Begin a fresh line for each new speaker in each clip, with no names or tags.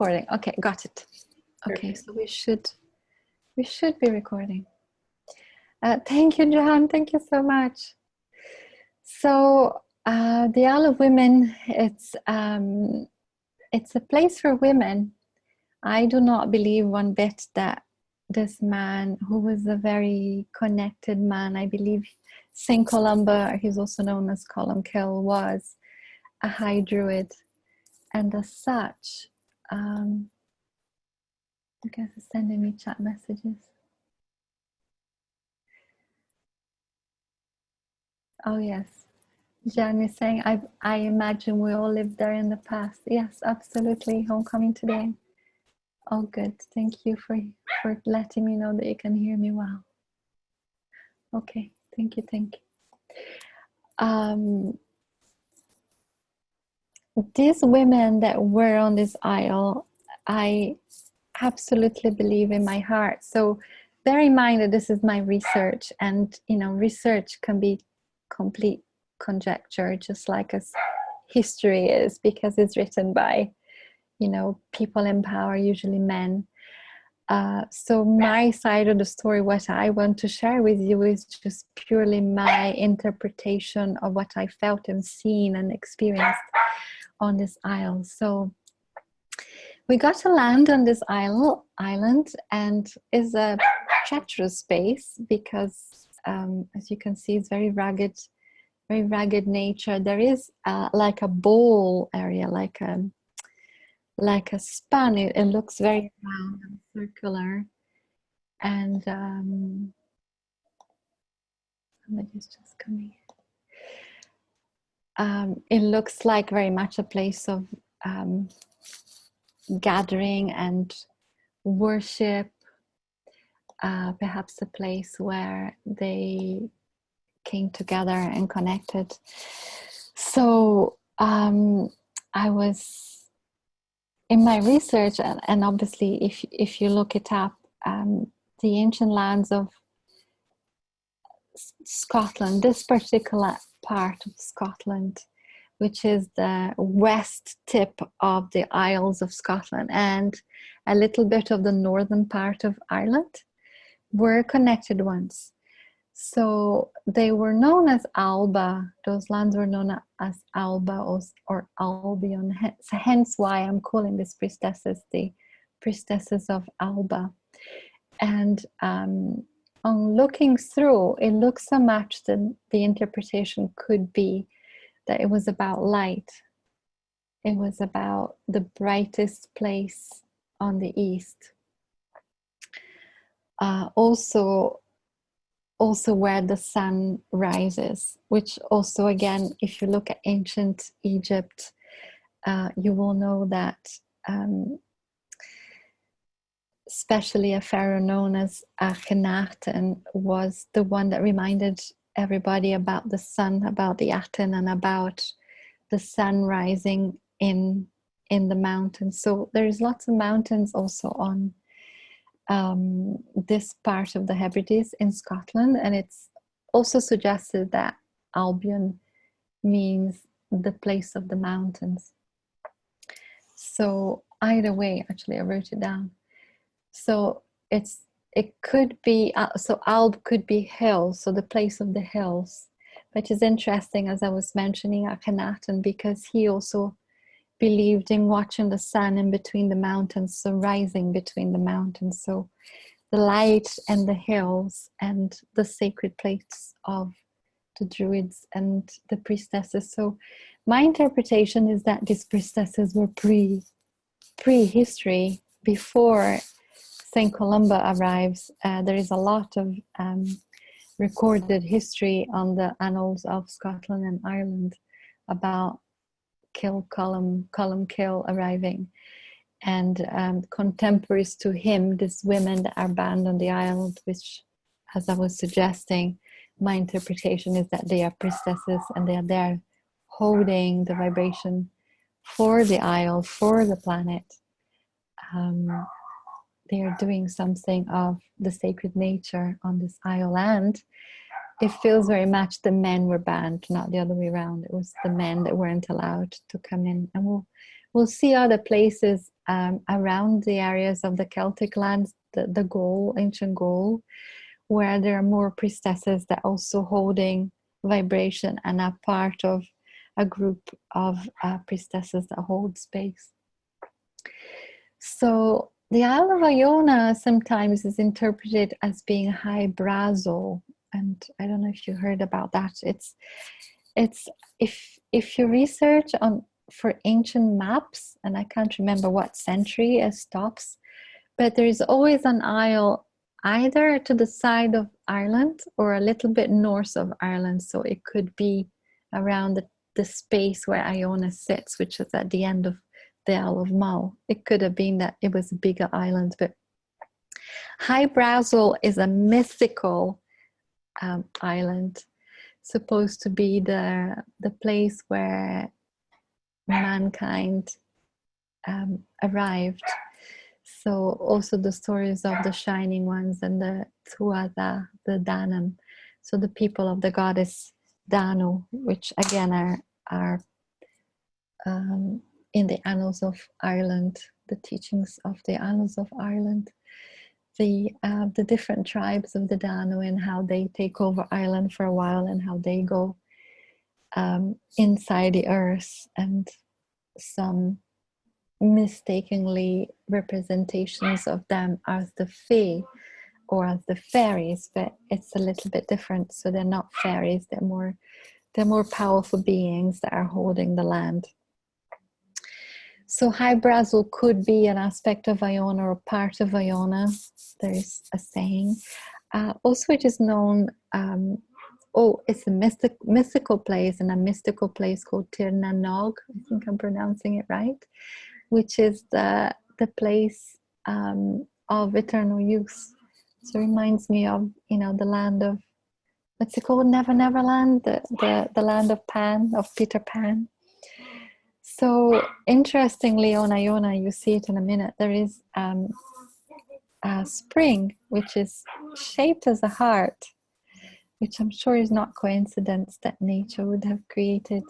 Recording. Okay, got it. Okay, so we should be recording. Thank you, John. Thank you so much. So the Isle of Women, it's a place for women. I do not believe one bit that this man, who was a very connected man, I believe Saint Columba, he's also known as Columkill, was a high druid, and as such, you guys are sending me chat messages. Oh yes, Jan is saying, I imagine we all lived there in the past. Yes, absolutely. Homecoming today. Oh, good. Thank you for letting me know that you can hear me well. Okay, thank you. These women that were on this isle, I absolutely believe in my heart. So bear in mind that this is my research, and research can be complete conjecture, just like as history is, because it's written by people in power, usually men. So my side of the story, what I want to share with you, is just purely my interpretation of what I felt and seen and experienced on this isle. So we got to land on this island, and is a treacherous space because, as you can see, it's very rugged nature. There is like a bowl area, like a span. It looks very round and circular, and somebody's just coming. It looks like very much a place of gathering and worship, perhaps a place where they came together and connected. So I was in my research, and obviously if you look it up, the ancient lands of Scotland, this particular part of Scotland, which is the west tip of the Isles of Scotland and a little bit of the northern part of Ireland, were connected once. So they were known as Alba. Those lands were known as Alba or Albion. Hence why I'm calling this priestesses the priestesses of Alba. And on looking through, it looks so much that the interpretation could be that it was about light. It was about the brightest place on the east. Also where the sun rises, which also, again, if you look at ancient Egypt, you will know that especially a pharaoh known as Akhenaten was the one that reminded everybody about the sun, about the Aten, and about the sun rising in the mountains. So there's lots of mountains also on this part of the Hebrides in Scotland, and it's also suggested that Albion means the place of the mountains. So either way, actually I wrote it down. So it could be, so Alb could be hills, so the place of the hills, which is interesting, as I was mentioning Akhenaten, because he also believed in watching the sun in between the mountains, so rising between the mountains. So the light and the hills and the sacred place of the Druids and the priestesses. So my interpretation is that these priestesses were pre-history, before Saint Columba arrives. There is a lot of recorded history on the annals of Scotland and Ireland about Columkill arriving, and contemporaries to him, these women that are banned on the island, which, as I was suggesting, my interpretation is that they are priestesses and they are there holding the vibration for the isle, for the planet. They are doing something of the sacred nature on this isle, and it feels very much the men were banned, not the other way around. It was the men that weren't allowed to come in. And we'll see other places around the areas of the Celtic lands, the Gaul, ancient Gaul, where there are more priestesses that are also holding vibration and are part of a group of priestesses that hold space. So the Isle of Iona sometimes is interpreted as being High Brazil, and I don't know if you heard about that. It's if you research on for ancient maps, and I can't remember what century it stops, but there is always an isle either to the side of Ireland or a little bit north of Ireland. So it could be around the space where Iona sits, which is at the end of the Isle of Mull. It could have been that it was a bigger island, but High Brazil is a mythical island, supposed to be the place where mankind arrived. So also the stories of the Shining Ones and the Tuatha, the Danann, so the people of the goddess Danu, which again are in the Annals of Ireland, the teachings of the Annals of Ireland, the different tribes of the Danu and how they take over Ireland for a while and how they go inside the earth, and some mistakenly representations of them as the Fae or as the fairies, but it's a little bit different. So they're not fairies, they're more powerful beings that are holding the land. So High Brazil could be an aspect of Iona or part of Iona. There is a saying. Also, it is known, it's a mystical place, and a mystical place called Tir na Nog, I think I'm pronouncing it right, which is the place of eternal youth. So it reminds me of, the land of, what's it called, Neverland, the land of Pan, of Peter Pan. So interestingly, on Iona, you see it in a minute, there is a spring which is shaped as a heart, which I'm sure is not coincidence that nature would have created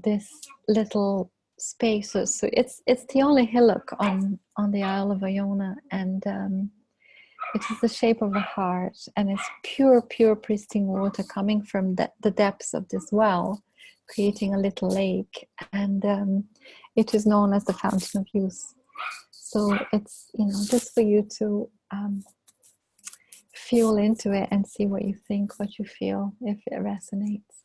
this little space. So it's the only hillock on the Isle of Iona, and it is the shape of a heart, and it's pure pristine water coming from the depths of this well, creating a little lake, and it is known as the Fountain of Youth. So it's just for you to feel into it and see what you think, what you feel, if it resonates.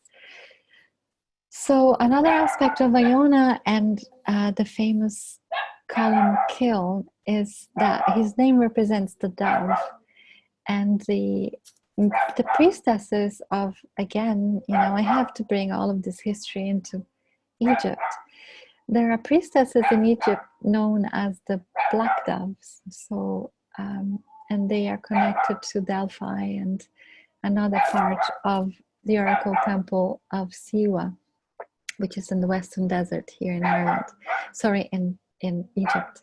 So another aspect of Iona and the famous Colum Kill is that his name represents the dove, and the priestesses of, again, I have to bring all of this history into Egypt. There are priestesses in Egypt known as the black doves. So and they are connected to Delphi and another part of the oracle temple of Siwa, which is in the Western Desert here in Ireland, in Egypt.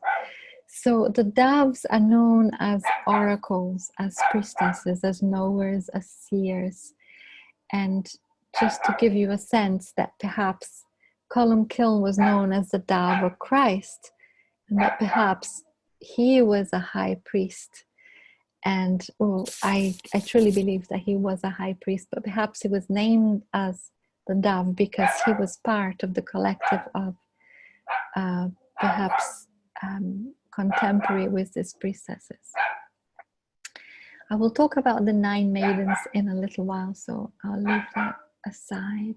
So the doves are known as oracles, as priestesses, as knowers, as seers. And just to give you a sense that perhaps Colum Kill was known as the dove of Christ, and that perhaps he was a high priest. And I truly believe that he was a high priest, but perhaps he was named as the dove because he was part of the collective of perhaps contemporary with these priestesses. I will talk about the Nine Maidens in a little while, so I'll leave that aside.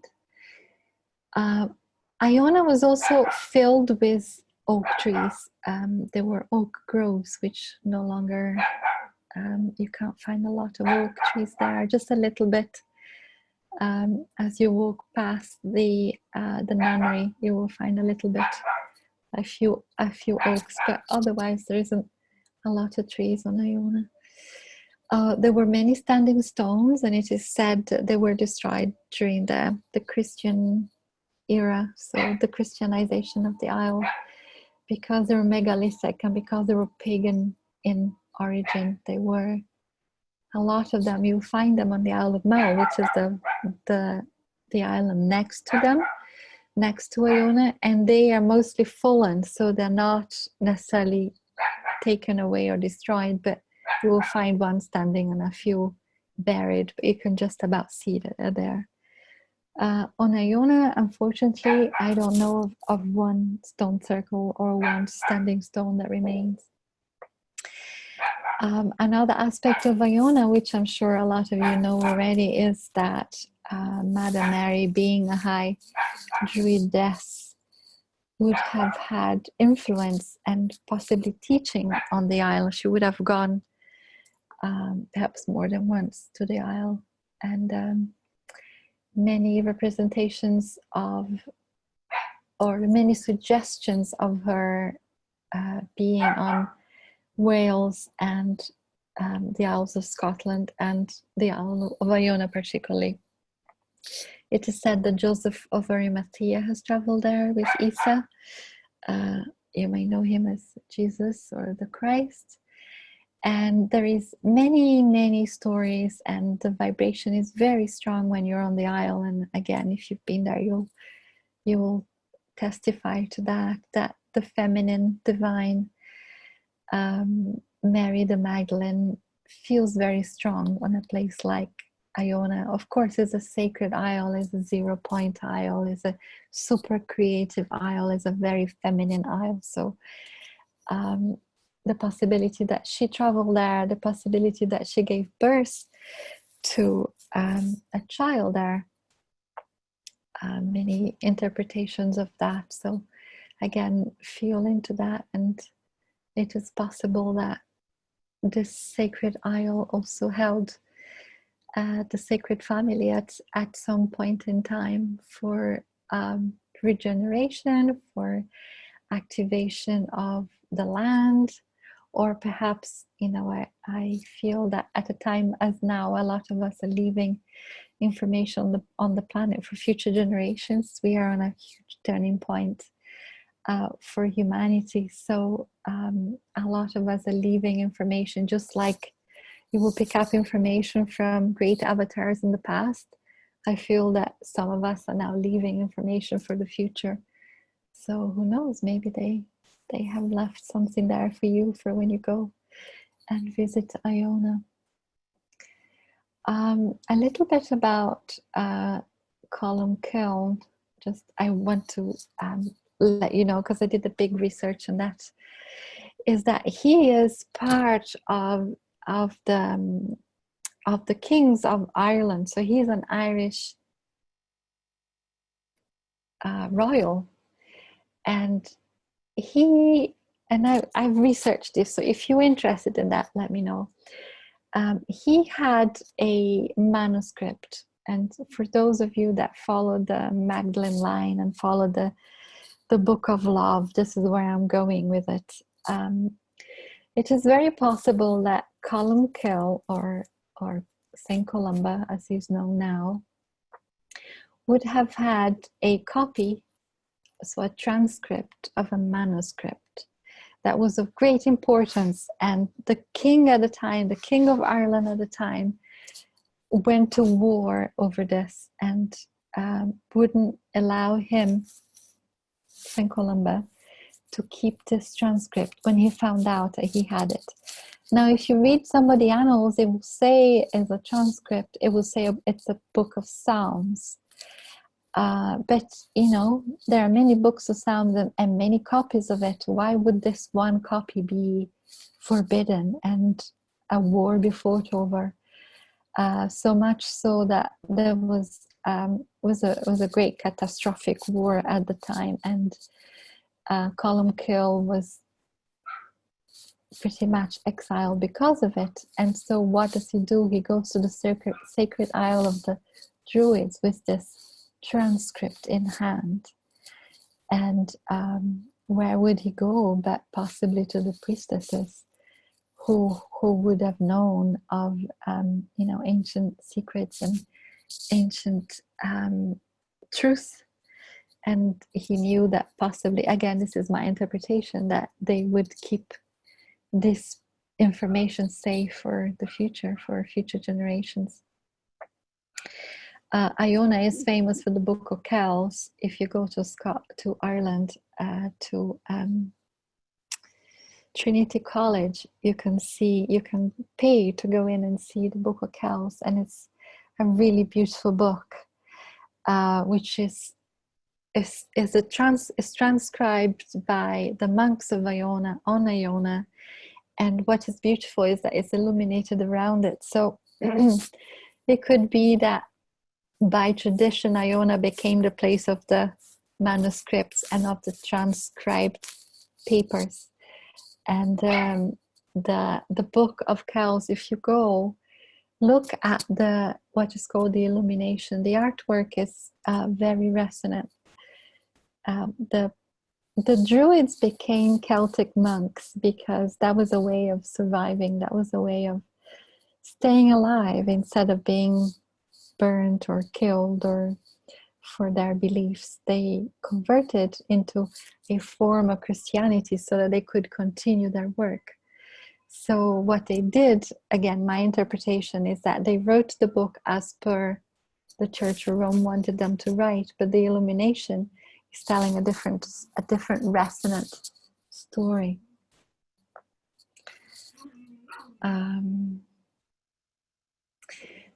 Iona was also filled with oak trees. There were oak groves, which no longer, you can't find a lot of oak trees there, just a little bit. As you walk past the nunnery, you will find a little bit, a few oaks, but otherwise there isn't a lot of trees on Iona. There were many standing stones, and it is said they were destroyed during the Christian era, so the Christianization of the Isle, because they were megalithic and because they were pagan in origin. They were A lot of them, you'll find them on the Isle of Mull, which is the island next to them, next to Iona, and they are mostly fallen, so they're not necessarily taken away or destroyed, but you will find one standing and a few buried, but you can just about see that they're there. On Iona, unfortunately, I don't know of one stone circle or one standing stone that remains. Another aspect of Iona, which I'm sure a lot of you know already, is that Mother Mary, being a High Druidess, would have had influence and possibly teaching on the isle. She would have gone perhaps more than once to the isle, and many representations of, or many suggestions of her being on Wales and the Isles of Scotland and the Isle of Iona particularly. It is said that Joseph of Arimathea has traveled there with Isa. You may know him as Jesus or the Christ. And there is many stories, and the vibration is very strong when you're on the isle. And again, if you've been there, you'll testify to that the feminine, divine Mary the Magdalene feels very strong on a place like Iona. Of course, it's a sacred isle, is a 0 point isle, is a super creative isle, is a very feminine isle. So the possibility that she traveled there, the possibility that she gave birth to a child there, many interpretations of that. So again, feel into that, and it is possible that this sacred isle also held the sacred family at some point in time for regeneration, for activation of the land, or perhaps, I feel that at a time as now, a lot of us are leaving information on the planet for future generations. We are on a huge turning point for humanity. So a lot of us are leaving information, just like you will pick up information from great avatars in the past. I feel that some of us are now leaving information for the future. So who knows, maybe they have left something there for you for when you go and visit Iona. A little bit about Columcille. Just I want to let you know, because I did a big research on that, is that he is part of the kings of Ireland. So he's an Irish royal, and I've researched this, so if you're interested in that, let me know. He had a manuscript, and for those of you that follow the Magdalene line and follow the Book of Love, this is where I'm going with it. It is very possible that Columcille, or Saint Columba as he's known now, would have had a copy, so a transcript of a manuscript that was of great importance, and the king at the time, the king of Ireland at the time, went to war over this and wouldn't allow him, St. Columba, to keep this transcript when he found out that he had it. Now, if you read some of the annals, it will say as a transcript, it will say it's a book of Psalms. But, there are many books of Psalms and many copies of it. Why would this one copy be forbidden and a war be fought over? So much so that there was a great catastrophic war at the time, and Columcille was pretty much exiled because of it. And so what does he do? He goes to the sacred Isle of the Druids with this transcript in hand. And where would he go but possibly to the priestesses who would have known of ancient secrets and ancient truth. And he knew that possibly, again, this is my interpretation, that they would keep this information safe for the future, for future generations. Iona is famous for the Book of Kells. If you go to Ireland, to Trinity College, you can pay to go in and see the Book of Kells, and it's a really beautiful book, which is transcribed by the monks of Iona on Iona, and what is beautiful is that it's illuminated around it. So it could be that by tradition Iona became the place of the manuscripts and of the transcribed papers. And the Book of Kells, if you go, look at what is called the illumination. The artwork is very resonant. The Druids became Celtic monks because that was a way of surviving. That was a way of staying alive instead of being burnt or killed or for their beliefs. They converted into a form of Christianity so that they could continue their work. So what they did, again, my interpretation is that they wrote the book as per the Church of Rome wanted them to write, but the illumination is telling a different resonant story.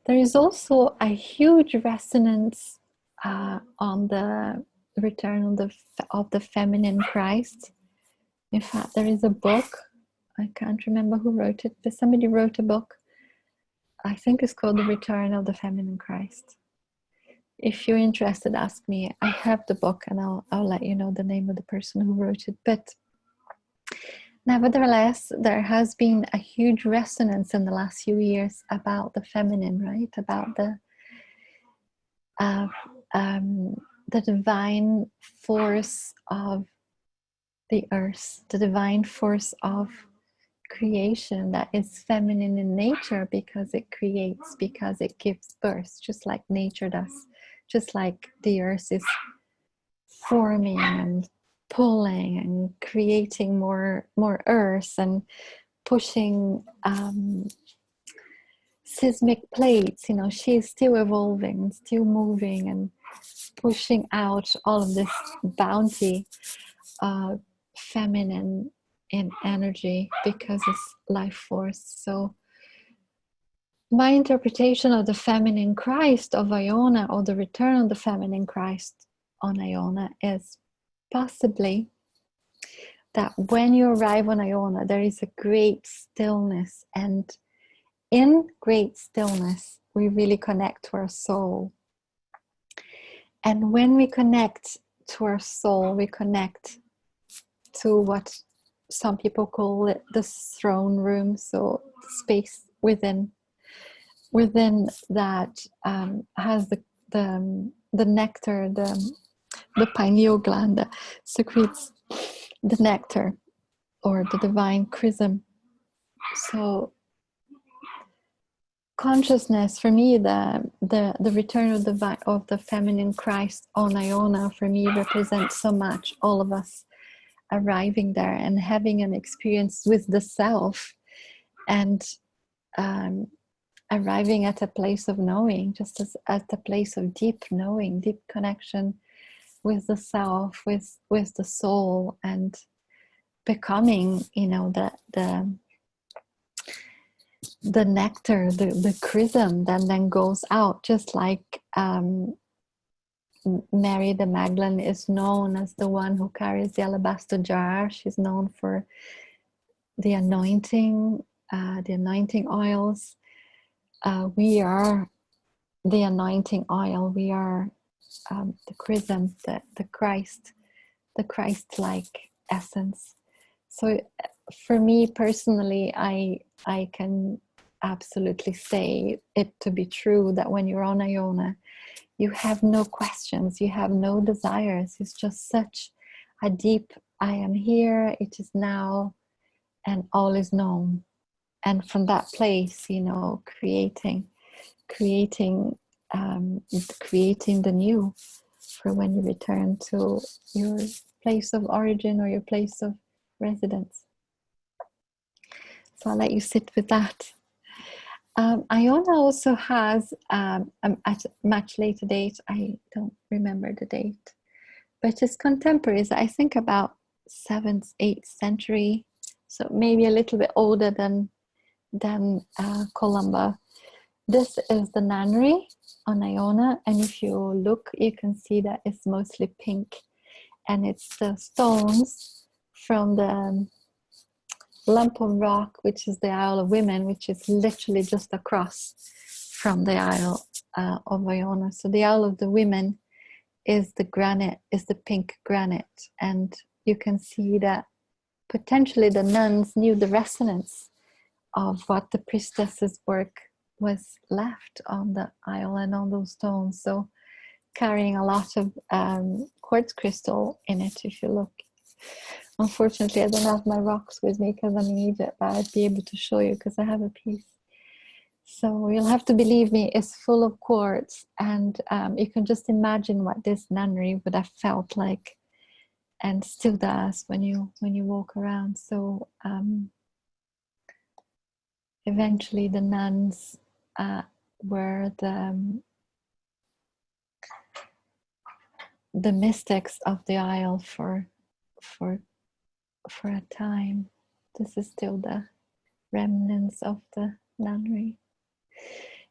There is also a huge resonance on the return of the feminine Christ. In fact, there is a book, I can't remember who wrote it, but somebody wrote a book, I think it's called The Return of the Feminine Christ. If you're interested, ask me. I have the book, and I'll let you know the name of the person who wrote it. But nevertheless, there has been a huge resonance in the last few years about the feminine, right? About the divine force of the earth, the divine force of creation that is feminine in nature because it creates, because it gives birth, just like nature does, just like the earth is forming and pulling and creating more earth and pushing seismic plates. You know, she's still evolving, still moving and pushing out all of this bounty, feminine in energy, because it's life force. So my interpretation of the feminine Christ of Iona, or the return of the feminine Christ on Iona, is possibly that when you arrive on Iona, there is a great stillness, and in great stillness we really connect to our soul. And when we connect to our soul, we connect to what some people call it the throne room, so the space within that has the nectar, the pineal gland that secretes the nectar, or the divine chrism. So consciousness, for me, the return of the feminine Christ on Iona, for me, represents so much all of us arriving there and having an experience with the self, and arriving at a place of knowing, just as at a place of deep knowing, deep connection with the self, with the soul, and becoming, you know, the nectar, the chrism that then goes out, just like Mary the Magdalene is known as the one who carries the alabaster jar. She's known for the anointing oils. We are the anointing oil. We are the chrism, the Christ-like essence. So for me personally, I can absolutely say it to be true that when you're on Iona, you have no questions, you have no desires. It's just such a deep, I am here, it is now, and all is known. And from that place, you know, creating the new for when you return to your place of origin or your place of residence. So I'll let you sit with that. Iona also has, at a much later date, I don't remember the date, but it's contemporaries, I think about 7th, 8th century, so maybe a little bit older than Columba. This is the nunnery on Iona, and if you look, you can see that it's mostly pink, and it's the stones from the lump of rock, which is the Isle of Women, which is literally just across from the Isle of Iona. So the Isle of the Women is the granite, is the pink granite, and you can see that potentially the nuns knew the resonance of what the priestesses' work was left on the Isle and on those stones. So carrying a lot of quartz crystal in it, if you look. Unfortunately, I don't have my rocks with me because I'm in Egypt, but I'd be able to show you because I have a piece. So you'll have to believe me, it's full of quartz, and you can just imagine what this nunnery would have felt like, and still does when you walk around. So eventually the nuns were the mystics of the Isle for a time. This is still the remnants of the nunnery.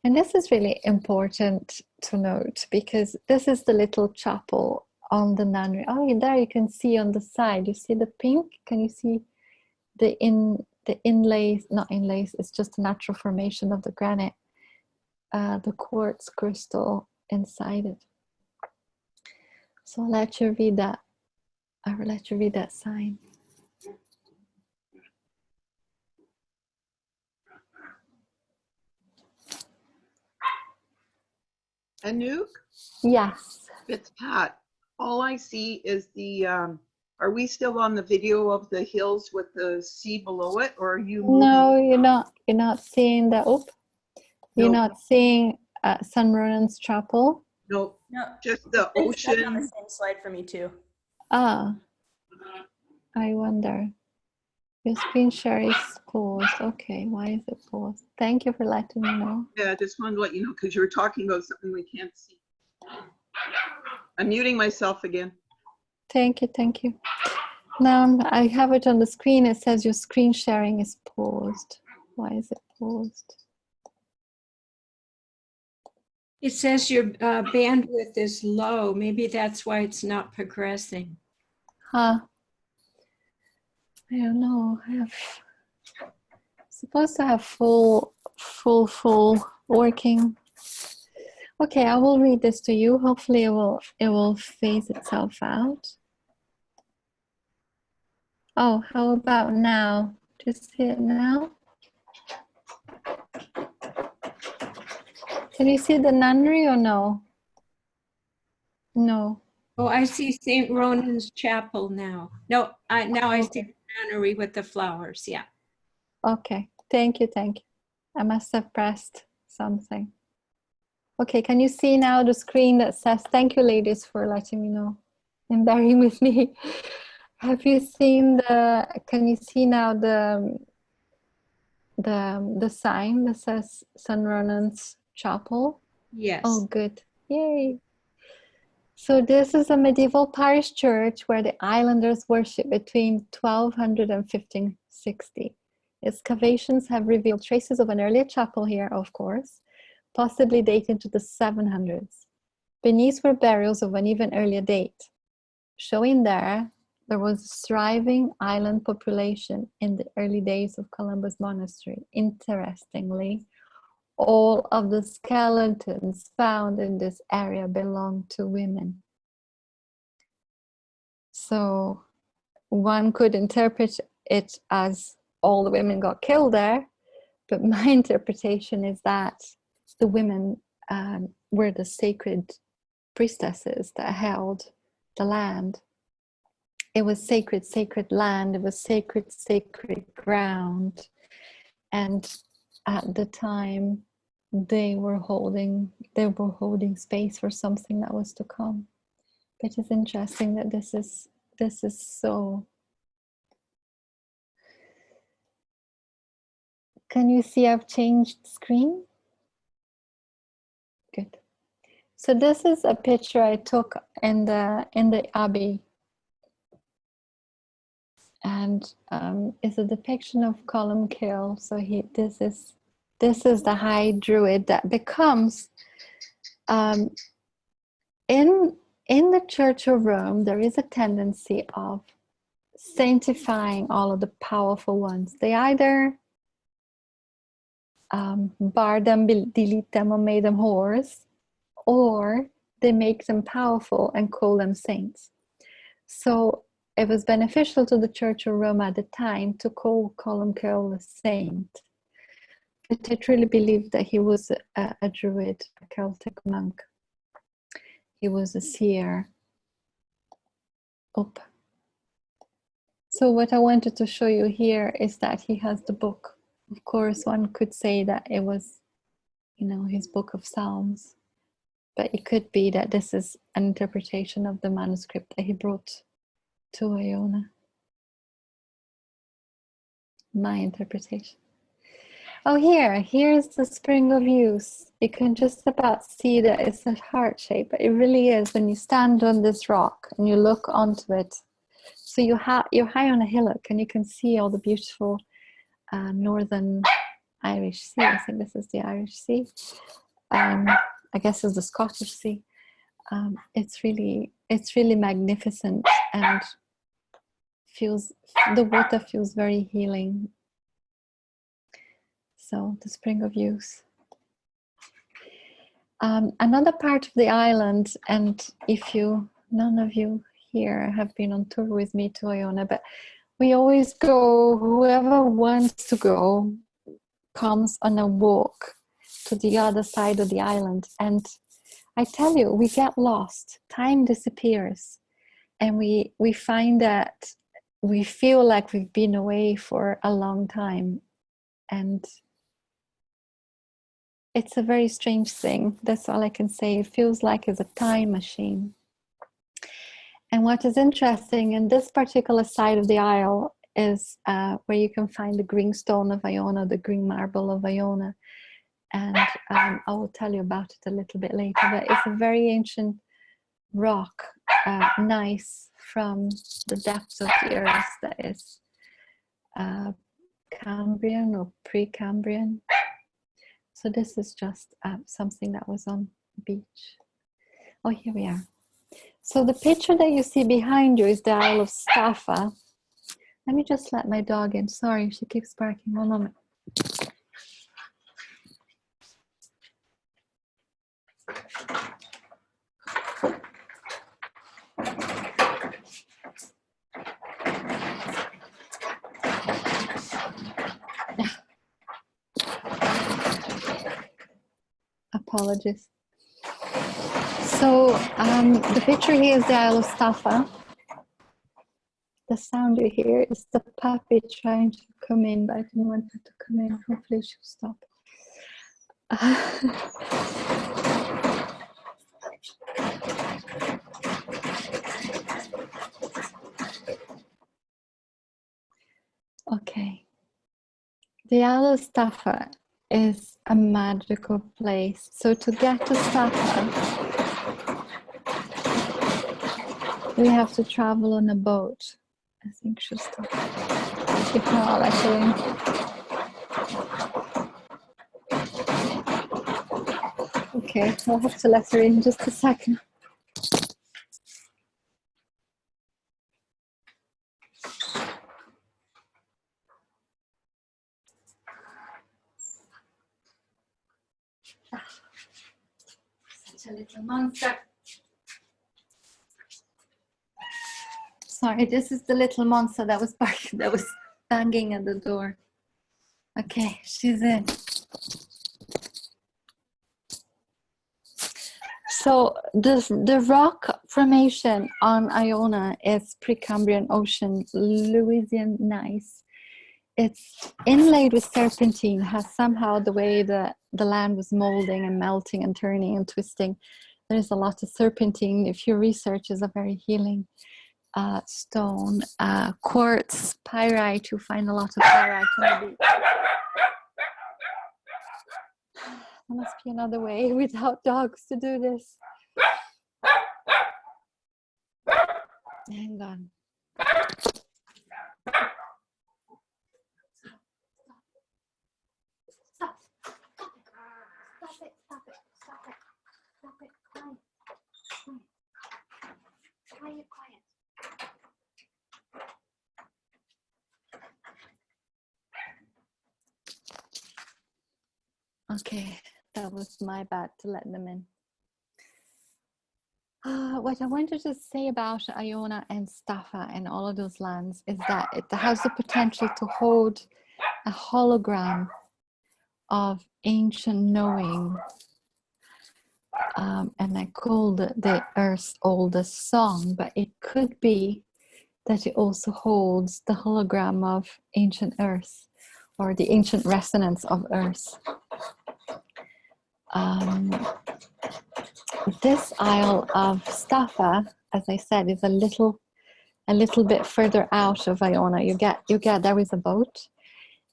And this is really important to note because this is the little chapel on the nunnery. Oh, there you can see on the side, you see the pink? Can you see the inlays? Not inlays, it's just a natural formation of the granite, the quartz crystal inside it. So I'll let you read that. I will let you read that sign.
Anouk?
Yes.
It's Pat. All I see is the, are we still on the video of the hills with the sea below it, or are you moving?
No, you're not seeing the, you're not seeing Sun Ronan's chapel?
No, just the ocean.
On the same slide for me too.
Ah, I wonder. Your screen share is paused. Okay, why is it paused? Thank you for letting me know.
Yeah, I just wanted to let you know because you were talking about something we can't see. I'm muting myself again.
Thank you, thank you. Now I have it on the screen. It says your screen sharing is paused. Why is it paused?
It says your bandwidth is low. Maybe that's why it's not progressing.
Huh. I don't know. I have supposed to have full working. Okay, I will read this to you. Hopefully it will phase itself out. Oh, how about now? Do you see it now? Can you see the nunnery or no? No.
Oh, I see St. Ronan's Chapel now. No, now I see the nunnery with the flowers. Yeah.
Okay. Thank you. Thank you. I must have pressed something. Okay. Can you see now the screen that says, thank you, ladies, for letting me know and bearing with me. Have you seen can you see now the sign that says St. Ronan's Chapel?
Yes.
Oh, good. Yay. So this is a medieval parish church where the islanders worshipped between 1200 and 1560. Excavations have revealed traces of an earlier chapel here, of course, possibly dating to the 700s. Beneath were burials of an even earlier date, showing there was a thriving island population in the early days of Columbus Monastery. Interestingly, all of the skeletons found in this area belong to women. So one could interpret it as all the women got killed there, but my interpretation is that the women were the sacred priestesses that held the land. It was sacred, sacred land. It was sacred, sacred ground. And at the time, they were holding space for something that was to come. It is interesting that this is so Can you see I've changed screen? Good. So this is a picture I took in the Abbey. And it's a depiction of Columcille. So this is the High Druid that becomes in the Church of Rome. There is a tendency of sanctifying all of the powerful ones. They either bar them, delete them, or made them whores, or they make them powerful and call them saints. So it was beneficial to the Church of Rome at the time to call Columcille a saint. But I truly believe that he was a Druid, a Celtic monk. He was a seer. Up. So what I wanted to show you here is that he has the book. Of course, one could say that it was, his book of Psalms. But it could be that this is an interpretation of the manuscript that he brought to Iona. My interpretation. Oh, here's the Spring of Youth. You can just about see that it's a heart shape, but it really is when you stand on this rock and you look onto it. So you're high on a hillock and you can see all the beautiful northern Irish Sea. I think this is the Irish Sea. I guess it's the Scottish Sea. It's really magnificent, and the water feels very healing. So the Spring of Youth. Another part of the island, and none of you here have been on tour with me to Iona, but we always go, whoever wants to go comes on a walk to the other side of the island. And I tell you, we get lost, time disappears, and we find that we feel like we've been away for a long time. And it's a very strange thing. That's all I can say. It feels like it's a time machine. And what is interesting in this particular side of the isle is where you can find the green stone of Iona, the green marble of Iona. And I will tell you about it a little bit later, but it's a very ancient rock, nice from the depths of the earth that is Cambrian or pre-Cambrian. So this is just something that was on the beach. Oh, here we are. So the picture that you see behind you is the Isle of Staffa. Let me just let my dog in. Sorry, she keeps barking. 1 moment. Apologies. So the picture here is the Isle of Staffa. The sound you hear is the puppy trying to come in, but I didn't want her to come in. Hopefully she'll stop. Okay. The Isle of Staffa is a magical place. So to get to Staffa, we have to travel on a boat. I think she'll stop. If not, I'll let her in. Okay, I'll have to let her in just a second. Such a little monster. Sorry, this is the little monster that was barking, that was banging at the door. Okay, she's in. So the rock formation on Iona is Precambrian Ocean, Louisian gneiss. It's inlaid with serpentine, has somehow the way the land was molding and melting and turning and twisting. There's a lot of serpentine. If you research, is a very healing stone. Quartz, pyrite, you find a lot of pyrite on the beach. There must be another way without dogs to do this. Hang on. Stop. Stop it. Quiet. Okay, that was my bad to let them in. What I wanted to say about Iona and Staffa and all of those lands is that it has the potential to hold a hologram of ancient knowing. And I called it the Earth's oldest song, but it could be that it also holds the hologram of ancient Earth, or the ancient resonance of Earth. This Isle of Staffa, as I said, is a little bit further out of Iona. You get there is a boat,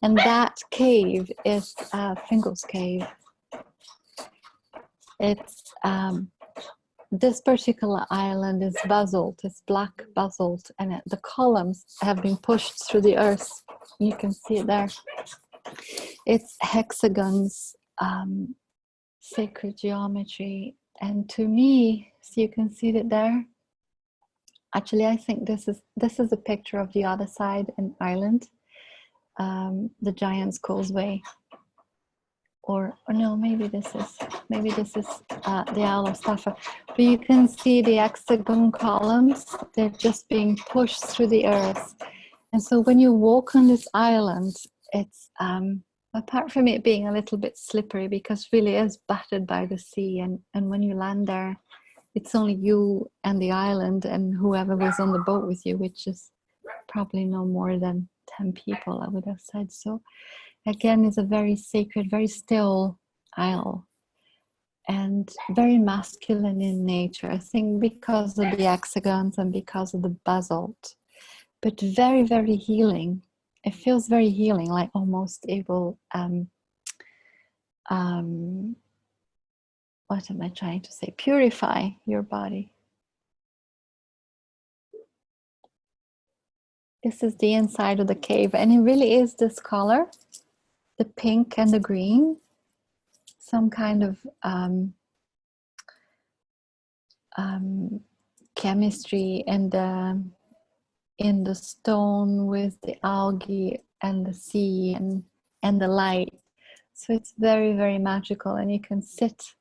and that cave is Fingal's Cave. It's this particular island is basalt, it's black basalt, and the columns have been pushed through the earth. You can see it there. It's hexagons, sacred geometry, and to me, so you can see it there. Actually, I think this is a picture of the other side in Ireland, the Giant's Causeway. Or no, maybe this is the Isle of Staffa. But you can see the hexagon columns, they're just being pushed through the earth. And so when you walk on this island, it's, apart from it being a little bit slippery, because really is battered by the sea, and when you land there, it's only you and the island and whoever was on the boat with you, which is probably no more than 10 people, I would have said. So again, it's a very sacred, very still isle, and very masculine in nature, I think because of the hexagons and because of the basalt, but very, very healing. It feels very healing, like almost it will, what am I trying to say? Purify your body. This is the inside of the cave, and it really is this color, the pink and the green, some kind of chemistry in the stone with the algae and the sea and the light. So it's very, very magical, and you can sit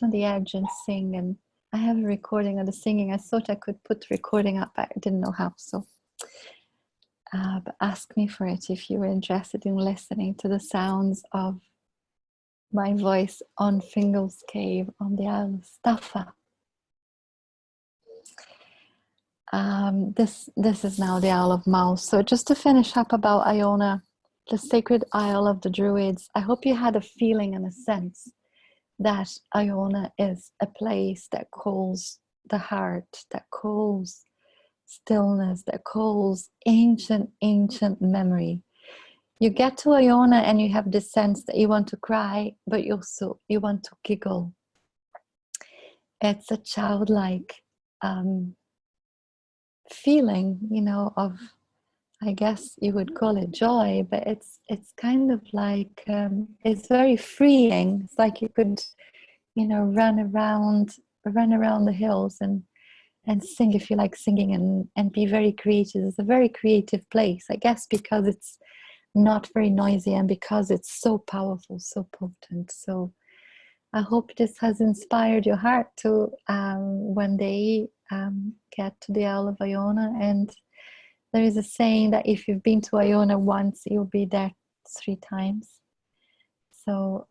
on the edge and sing. And I have a recording of the singing. I thought I could put the recording up, but I didn't know how. So but ask me for it if you're interested in listening to the sounds of my voice on Fingal's Cave on the Isle of Staffa. This is now the Isle of Mull. So just to finish up about Iona, the sacred Isle of the Druids, I hope you had a feeling and a sense that Iona is a place that calls the heart, that calls stillness, that calls ancient memory. You get to Iona and you have this sense that you want to cry, but you want to giggle. It's a childlike feeling, of, I guess you would call it joy, but it's kind of like, it's very freeing. It's like you could, run around the hills and sing if you like singing, and be very creative. It's a very creative place, I guess, because it's not very noisy and because it's so powerful, so potent. So I hope this has inspired your heart to one day get to the Isle of Iona. And there is a saying that if you've been to Iona once, you'll be there 3 times. So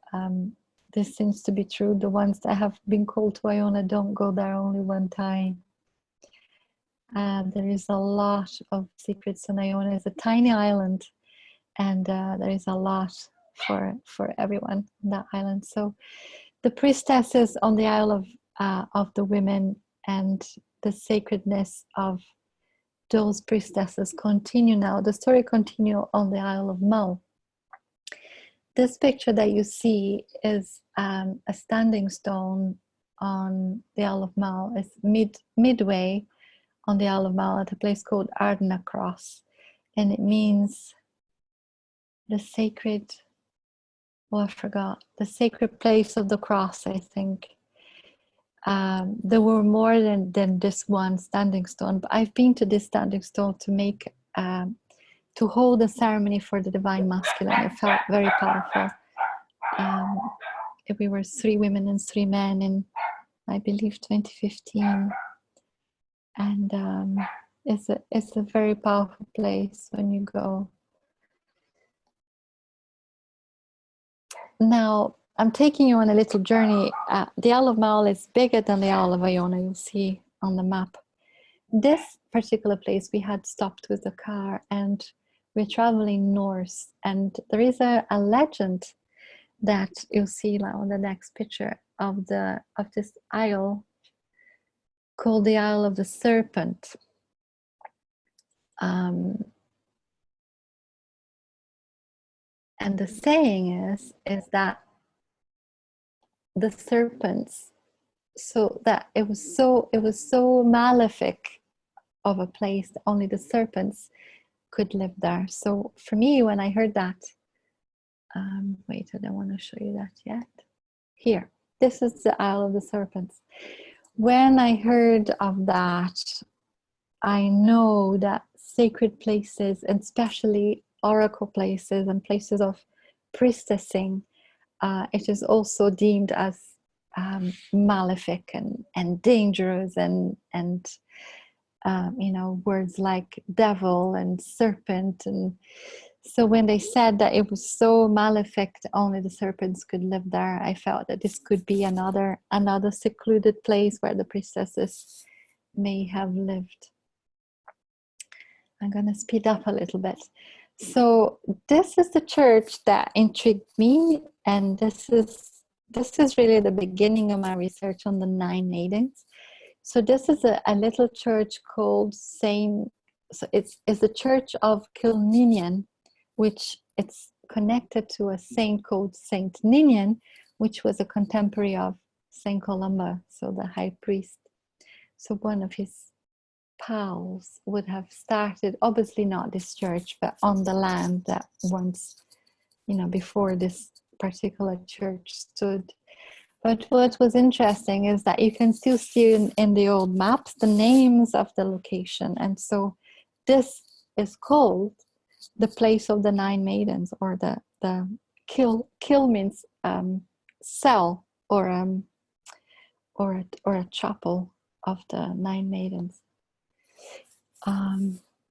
this seems to be true. The ones that have been called to Iona don't go there only 1 time. There is a lot of secrets in Iona. It's a tiny island, and there is a lot for everyone on that island. So the priestesses on the Isle of the Women and the sacredness of those priestesses continue now. The story continues on the Isle of Mull. this picture that you see is a standing stone on the Isle of Mull. It's midway on the Isle of Mull at a place called Ardna Cross, and it means the sacred, oh I forgot, the sacred place of the cross, I think. There were more than this one standing stone, but I've been to this standing stone to make to hold a ceremony for the divine masculine. It felt very powerful. We were 3 women and 3 men in, I believe, 2015, and it's a very powerful place when you go. Now I'm taking you on a little journey. The Isle of Mull is bigger than the Isle of Iona. You'll see on the map. This particular place we had stopped with the car, and we're traveling north, and there is a legend that you'll see on the next picture of this isle called the Isle of the Serpent. And the saying is that the serpents, so that it was so malefic of a place that only the serpents could live there. So for me, when I heard that, wait, I don't want to show you that yet. Here, this is the Isle of the Serpents. When I heard of that, I know that sacred places, and especially oracle places and places of priestessing, it is also deemed as malefic and dangerous, and you know, words like devil and serpent. And so when they said that it was so malefic that only the serpents could live there, I felt that this could be another secluded place where the priestesses may have lived. I'm going to speed up a little bit. So this is the church that intrigued me, and this is really the beginning of my research on the Nine Maidens. So this is a little church called it's the Church of Kilninian, which it's connected to a saint called Saint Ninian, which was a contemporary of Saint Columba, so the high priest. So one of his pals would have started, obviously not this church, but on the land that once, you know, before this particular church stood. But what was interesting is that you can still see in the old maps the names of the location. And so this is called the place of the Nine Maidens, or the kill means cell, or a chapel of the Nine Maidens.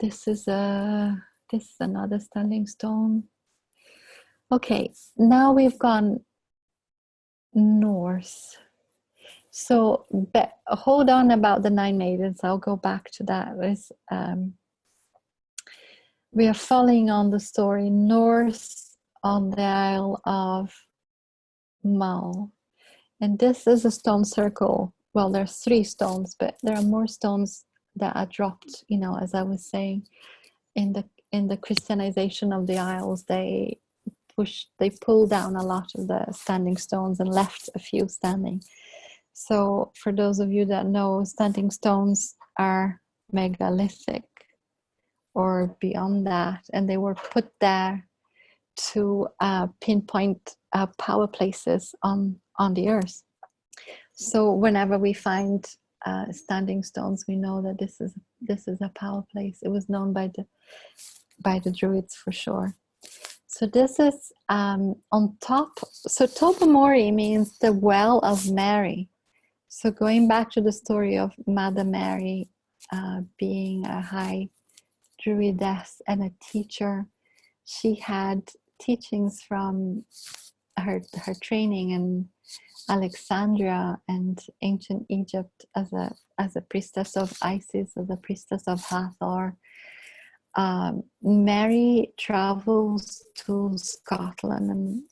This is another standing stone. Okay, now we've gone north. So hold on about the Nine Maidens. I'll go back to that. We are following on the story north on the Isle of Mull. And this is a stone circle. Well, there's 3 stones, but there are more stones that are dropped, you know, as I was saying, in the Christianization of the Isles. They pulled down a lot of the standing stones and left a few standing. So for those of you that know, standing stones are megalithic or beyond that, and they were put there to pinpoint power places on the earth. So whenever we find standing stones, we know that this is a power place. It was known by the Druids for sure. So this is on top. So Tobermory means the well of Mary. So going back to the story of Mother Mary being a high druidess and a teacher, she had teachings from her training in Alexandria and ancient Egypt as a priestess of Isis, as a priestess of Hathor. Mary travels to Scotland, and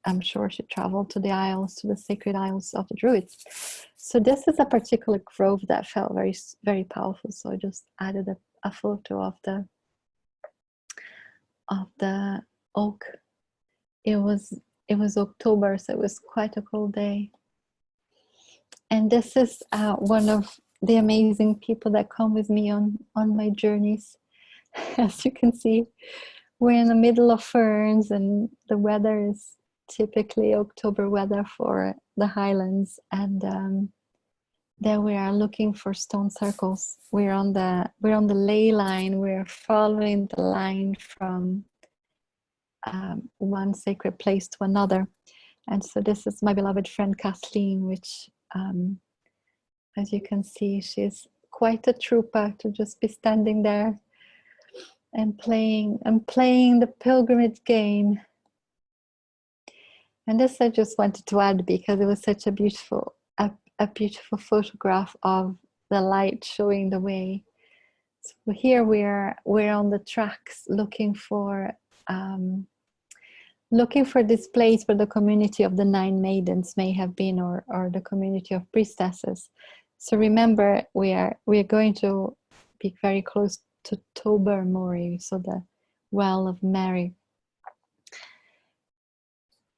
I'm sure she traveled to the Isles, to the sacred Isles of the Druids. So this is a particular grove that felt very, very powerful. So I just added a photo of the oak it was October, so it was quite a cold day. And this is one of the amazing people that come with me on my journeys. As you can see, we're in the middle of ferns, and the weather is typically October weather for the highlands. And there we are looking for stone circles. We're on the ley line. We're following the line from one sacred place to another. And so this is my beloved friend Kathleen, which as you can see, she's quite a trooper to just be standing there and playing the pilgrimage game. And this I just wanted to add because it was such a beautiful photograph of the light showing the way. So here we're on the tracks looking for this place where the community of the Nine Maidens may have been, or the community of priestesses. So remember, we're going to be very close to Tobermory, so the Well of Mary.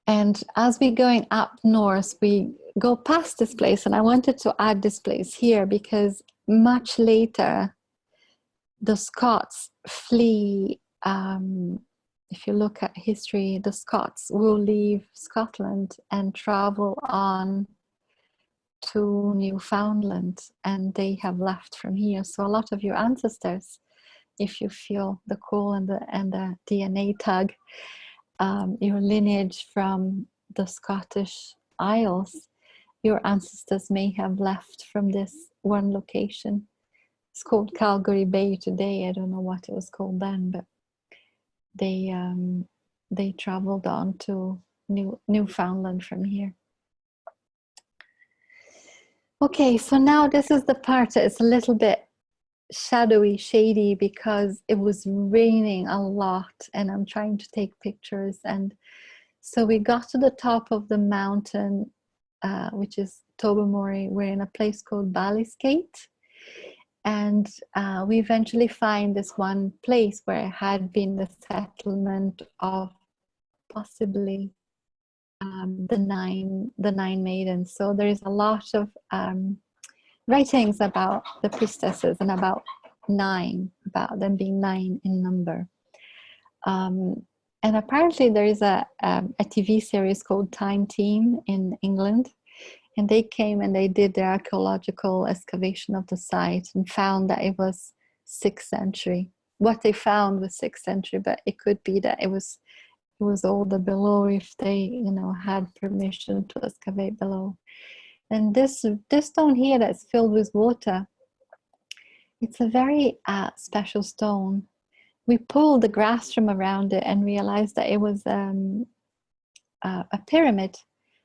And as we're going up north, we go past this place, and I wanted to add this place here because much later the Scots flee. If you look at history, the Scots will leave Scotland and travel on to Newfoundland, and they have left from here. So a lot of your ancestors, if you feel the call and the DNA tag, your lineage from the Scottish Isles, your ancestors may have left from this one location. It's called Calgary Bay today. I don't know what it was called then, but they traveled on to Newfoundland from here. Okay, so now this is the part that is a little bit shadowy, shady, because it was raining a lot and I'm trying to take pictures. And so we got to the top of the mountain, which is Tobermory. We're in a place called Ballisgate. And we eventually find this one place where it had been the settlement of possibly the nine maidens. So there is a lot of writings about the priestesses and about them being 9 in number. And apparently there is a TV series called Time Team in England. And they came and they did their archaeological excavation of the site and found that it was 6th century. What they found was 6th century, but it could be that it was older below if they, had permission to excavate below. And this stone here that's filled with water, it's a very special stone. We pulled the grass from around it and realized that it was a pyramid.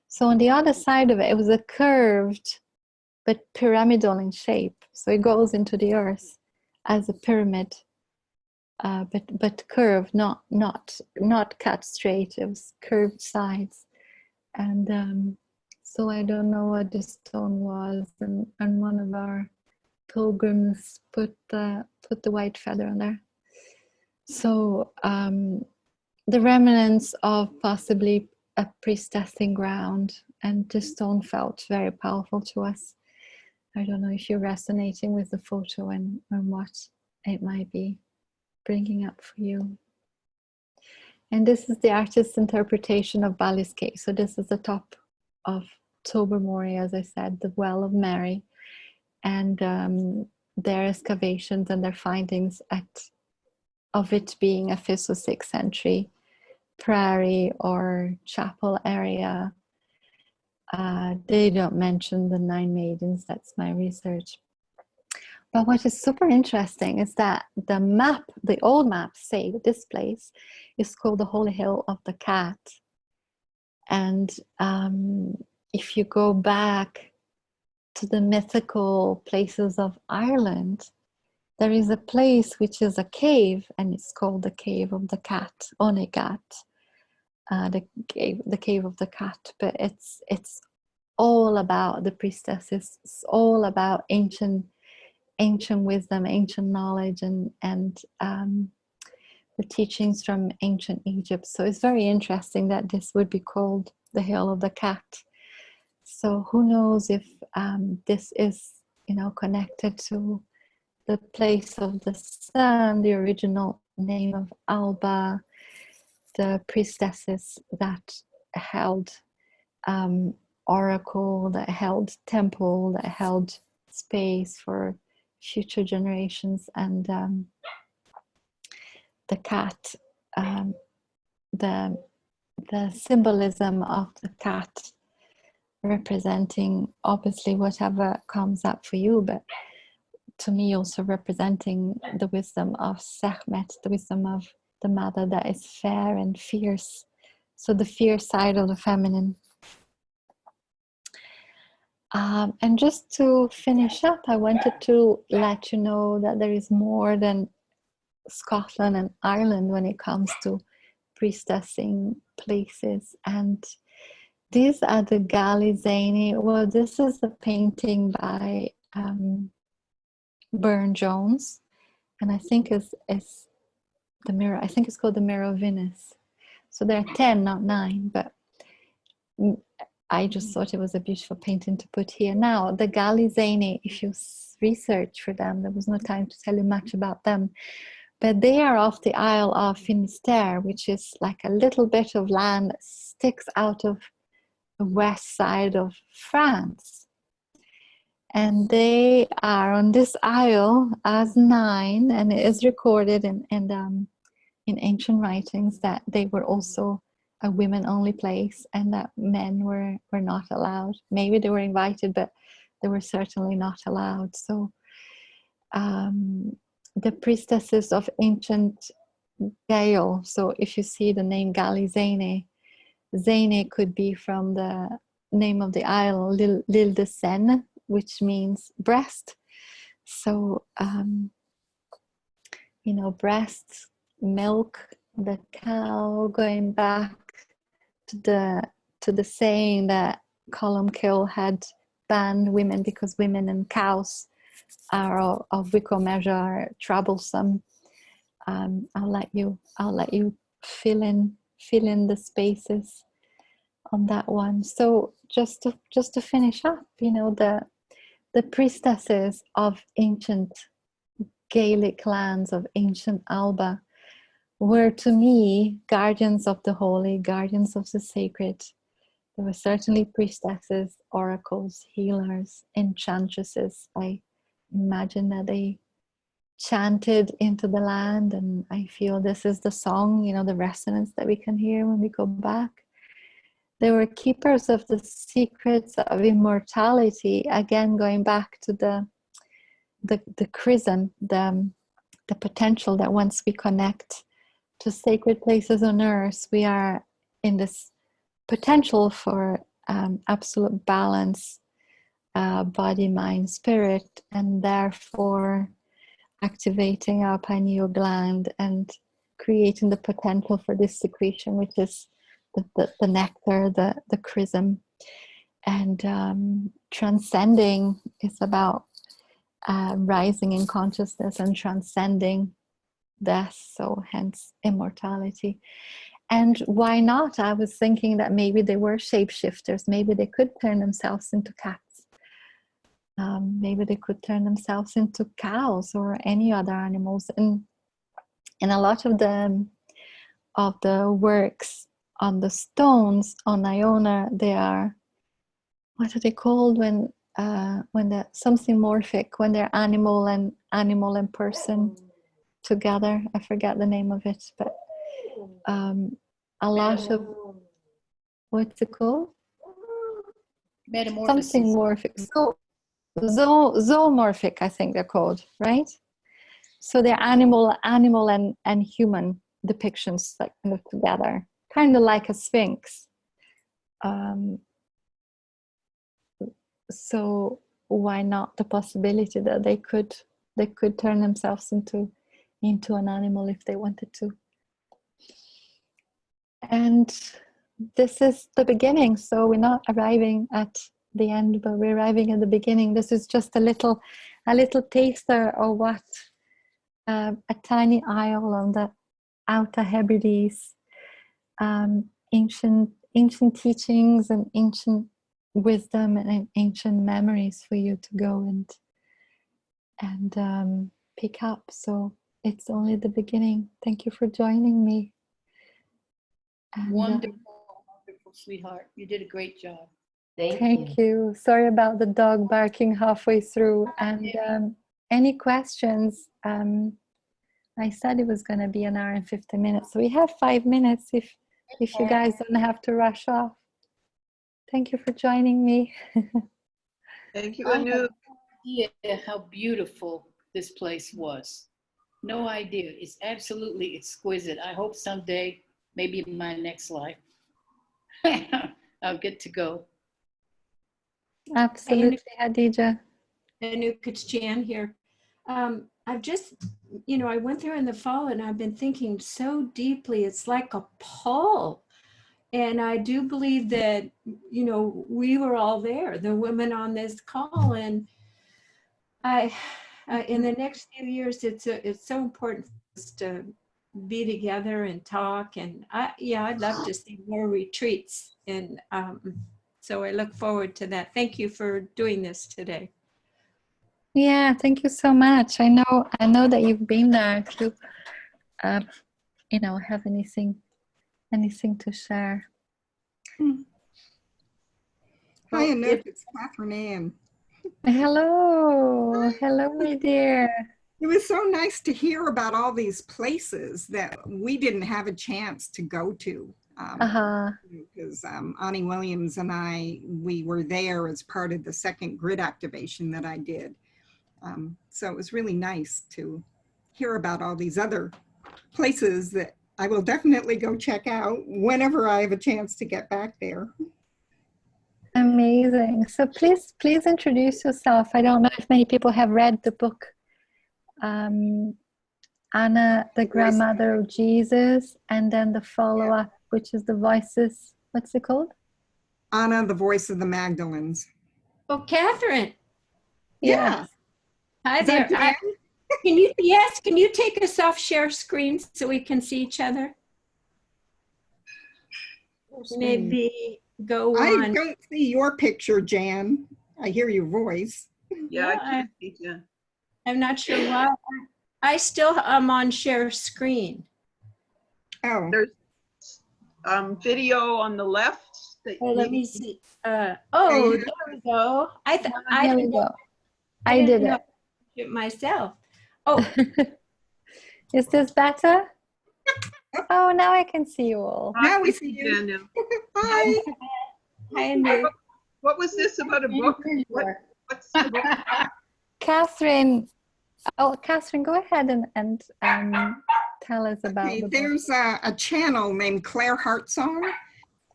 So on the other side of it, it was a curved but pyramidal in shape. So it goes into the earth as a pyramid, but curved, not cut straight. It was curved sides. And so I don't know what this stone was. And one of our pilgrims put the white feather on there. So the remnants of possibly a priestessing ground, and the stone felt very powerful to us. I don't know if you're resonating with the photo and what it might be bringing up for you. And this is the artist's interpretation of Ballisgate. So this is the top of Tobermory, as I said, the Well of Mary, and their excavations and their findings of it being a 5th or 6th century prairie or chapel area. They don't mention the Nine Maidens. That's my research. But what is super interesting is that the old maps say that this place is called the Holy Hill of the Cat. And if you go back to the mythical places of Ireland, there is a place which is a cave, and it's called the Cave of the Cat, Onegat, the cave of the cat. But it's all about the priestesses. It's all about ancient wisdom, ancient knowledge, and the teachings from ancient Egypt. So it's very interesting that this would be called the Hill of the Cat. So who knows if this is, you know, connected to the place of the sun, the original name of Alba, the priestesses that held oracle, that held temple, that held space for future generations, and the cat, the symbolism of the cat representing obviously whatever comes up for you, but to me also representing the wisdom of Sekhmet, the wisdom of the mother that is fair and fierce. So the fierce side of the feminine. And just to finish up, I wanted to let you know that there is more than Scotland and Ireland when it comes to priestessing places. And these are the Galizani. Well, this is a painting by Burne-Jones, and I think it's the mirror. I think it's called the Mirror of Venus. So there are 10, not 9, but I just thought it was a beautiful painting to put here. Now, the Galizani, if you research for them, there was no time to tell you much about them, but they are off the Isle of Finisterre, which is like a little bit of land that sticks out of the west side of France. And they are on this isle as 9, and it is recorded in ancient writings that they were also a women-only place, and that men were not allowed. Maybe they were invited, but they were certainly not allowed. So the priestesses of ancient Gael. So if you see the name Galizane, Zane could be from the name of the isle, L'Île de Seine, which means breast. So, you know, breasts, milk, the cow, going back to the saying that Columbkill had banned women because women and cows are of equal measure troublesome. I'll let you fill in the spaces on that one. So just to finish up, you know, the priestesses of ancient Gaelic lands, of ancient Alba, were to me guardians of the holy, guardians of the sacred. There were certainly priestesses, oracles, healers, enchantresses. I imagine that they chanted into the land, and I feel this is the song, you know, the resonance that we can hear when we go back. They were keepers of the secrets of immortality, again going back to the chrism, the potential that once we connect to sacred places on earth, we are in this potential for absolute balance, body, mind, spirit, and therefore activating our pineal gland and creating the potential for this secretion, which is the nectar, the chrism. And transcending is about rising in consciousness and transcending death, so hence immortality. And why not? I was thinking that maybe they were shapeshifters. Maybe they could turn themselves into cats. Maybe they could turn themselves into cows or any other animals. And a lot of the works on the stones on Iona, they are, what are they called when they're something morphic, when they're animal and person together? I forget the name of it, but a lot of, what's it called?
Metamorphosis.
Something morphic. Zoomorphic, I think they're called, right? So they're animal and human depictions, like kind of together, kind of like a sphinx. So why not the possibility that they could turn themselves into an animal if they wanted to? And this is the beginning. So we're not arriving at the end, but we're arriving at the beginning. This is just a little taster of what a tiny isle on the Alta Hebrides, ancient teachings and ancient wisdom and ancient memories for you to go and pick up. So it's only the beginning. Thank you for joining me. And,
Wonderful, wonderful, sweetheart. You did a great job.
Thank you. Sorry about the dog barking halfway through. And any questions? I said it was going to be an hour and 50 minutes. So we have 5 minutes if you guys don't have to rush off. Thank you for joining me.
Thank you,
I had
Anu.
no idea how beautiful this place was. No idea. It's absolutely exquisite. I hope someday, maybe in my next life, I'll get to go.
Absolutely, Hadija.
Anouk, it's Jan here. I've just, I went there in the fall and I've been thinking so deeply, it's like a pull. And I do believe that, we were all there, the women on this call. And in the next few years, it's so important for us to be together and talk. And I'd love to see more retreats. And so I look forward to that. Thank you for doing this today.
Yeah, thank you so much. I know that you've been there. If you, have anything to share.
Hi, Anouk. It's Catherine Ann.
Hello, my dear.
It was so nice to hear about all these places that we didn't have a chance to go to. Because Ani Williams and we were there as part of the second grid activation that I did. So it was really nice to hear about all these other places that I will definitely go check out whenever I have a chance to get back there.
Amazing. So please introduce yourself. I don't know if many people have read the book, Anna, the Grandmother of Jesus, and then the follow-up, which is the Voices. What's it called?
Anna, the Voice of the Magdalens.
Oh, Catherine.
Yeah.
Hi there. Can you take us off share screen so we can see each other? Maybe go on.
I don't see your picture, Jan. I hear your voice.
Yeah, I can't see Jan.
I'm not sure why. I still am on share screen.
Oh.
There's video on the left.
Let me see. There we go.
Here we go. I did
it myself. Oh.
Is this better? Oh, now I can see you all.
Now we see you.
Hi. Hi,
What was this about a book? What's the book?
Catherine, go ahead and tell us about the book.
There's a channel named Claire Hartsong,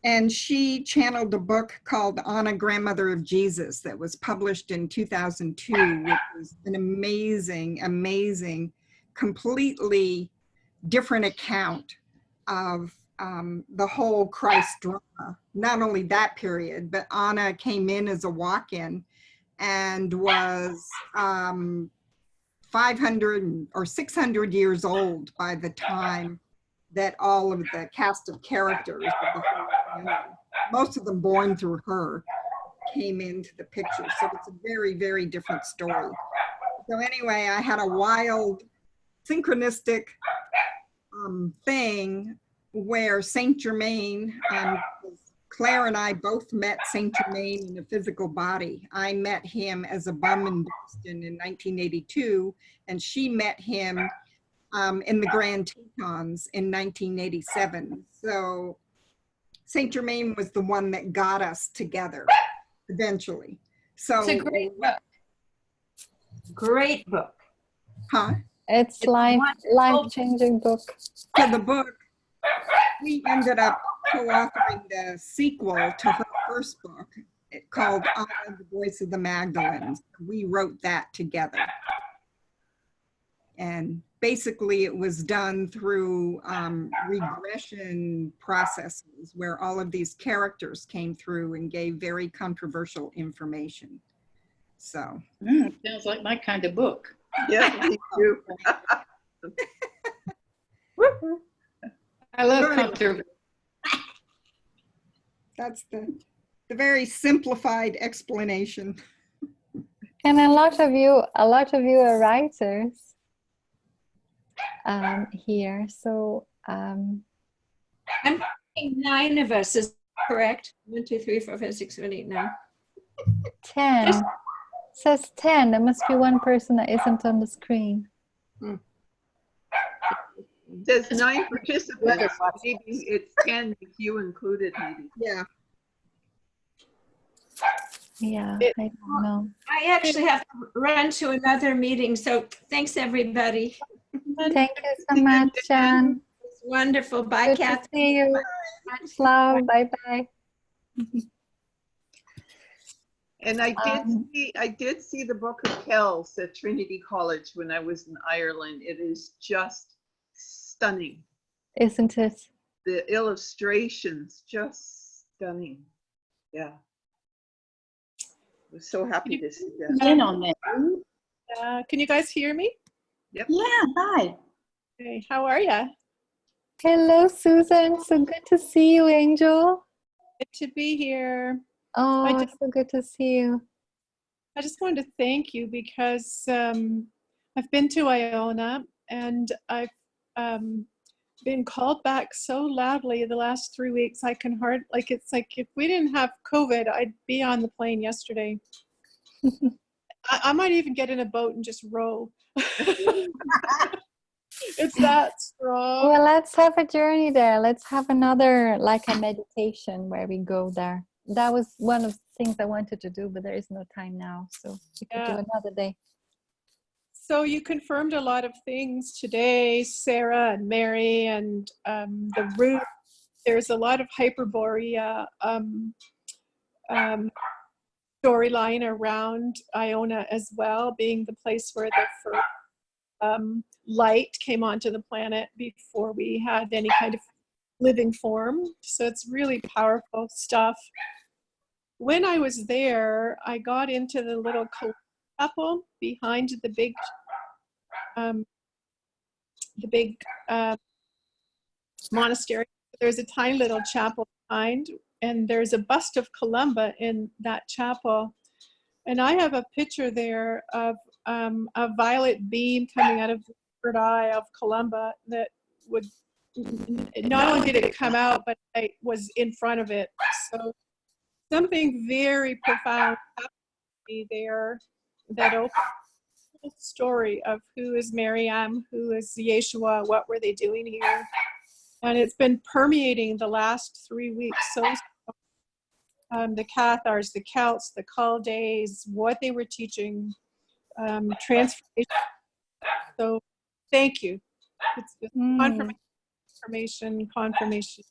and she channeled a book called Anna, Grandmother of Jesus that was published in 2002, which was an amazing, completely different account of the whole Christ drama. Not only that period, but Anna came in as a walk-in and was 500 or 600 years old by the time that all of the cast of characters, most of them born through her, came into the picture. So it's a very, very different story. So anyway, I had a wild synchronistic thing where Saint Germain, Claire and I both met Saint Germain in a physical body. I met him as a bum in Boston in 1982, and she met him in the Grand Tetons in 1987. So Saint Germain was the one that got us together eventually. So
it's a great book. Great book.
Huh?
It's life-changing book.
So the book, we ended up co-authoring the sequel to her first book called Alba, the Voice of the Magdalens. We wrote that together. And basically it was done through regression processes where all of these characters came through and gave very controversial information. So.
Sounds like my kind of book.
Yes, me too.
I love
Learning.
comfortable.
That's the very simplified explanation.
And a lot of you are writers here. So
I'm thinking 9 of us is correct. 1, 2, 3, 4, 5, 6, 7, 8, 9.
10. It says 10. There must be one person that isn't on the screen.
There's 9 participants. Maybe it's 10 if you included, maybe.
Yeah.
Yeah, I don't know.
I actually have to run to another meeting, so thanks everybody.
Thank you so much, Jan.
It's wonderful. Bye,
Good to
Kathy.
see you. Much love. Bye-bye.
And I did see the Book of Kells at Trinity College when I was in Ireland. It is just stunning.
Isn't it?
The illustrations, just stunning. Yeah. I was so happy to see that.
In on that.
Can you guys hear me?
Yep.
Yeah, hi.
Hey, how are you?
Hello, Susan. So good to see you, Angel.
Good to be here.
Oh, it's so good to see you.
I just wanted to thank you because I've been to Iona and I've been called back so loudly the last 3 weeks. I can it's like if we didn't have COVID, I'd be on the plane yesterday. I might even get in a boat and just row. It's that strong.
Well, let's have a journey there. Let's have another, like a meditation where we go there. That was one of the things I wanted to do, but there is no time now. So we could do another day.
So you confirmed a lot of things today, Sarah and Mary, and the root. There's a lot of Hyperborea storyline around Iona as well, being the place where the first light came onto the planet before we had any kind of living form. So it's really powerful stuff. When I was there, I got into the little chapel behind the big monastery. There's a tiny little chapel behind, and there's a bust of Columba in that chapel. And I have a picture there of a violet beam coming out of the third eye of Columba that would, not only did it come out, but I was in front of it. So something very profound happened to me there that opened the story of who is Miriam, who is Yeshua, what were they doing here? And it's been permeating the last 3 weeks. So the Cathars, the Celts, the Chaldees, what they were teaching, transformation. So thank you. It's just confirmation.